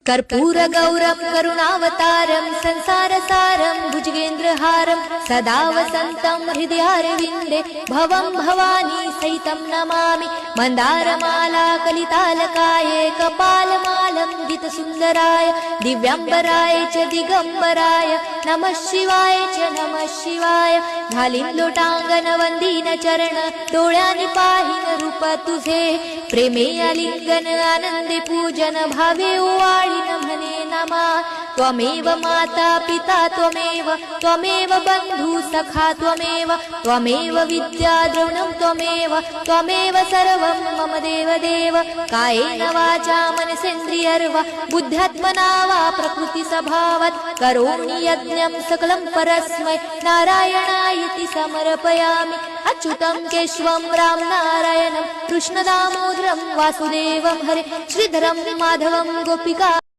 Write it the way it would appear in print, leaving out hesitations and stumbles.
कर्पूरगौरं करुणावतारं संसारसारं भुजगेन्द्रहारं सदा वसन्तं हृदयारविन्दे भवं भवानी सहितं नमामि। मन्दारमाला कलितालकाये कपालमालं गीतसुन्दराय दिव्याम्बराय च दिगम्बराय नमः शिवाय च नमः शिवाय। घालीन लोटांगण वंदीन चरण डोळ्यांनी पाहीन रूप तुझे प्रेमे आलिंगन आनंदे पूजन भावे ओवाळीन म्हणे नमा। त्वमेव माता पिता त्वमेव बंधु सखा त्वमेव विद्या द्रविणं त्वमेव सर्वं मम देव कायेन वाचा मनसेन्द्रियर्वा बुद्ध्यात्मना वा प्रकृति स्वभावात् करोमि यज्ञं सकलं परस्मै नारायणायति समर्पयामि। अच्युतं केशवं राम नारायणं कृष्णदामोदरं वासुदेवं हरे श्रीधरं माधवं गोपिका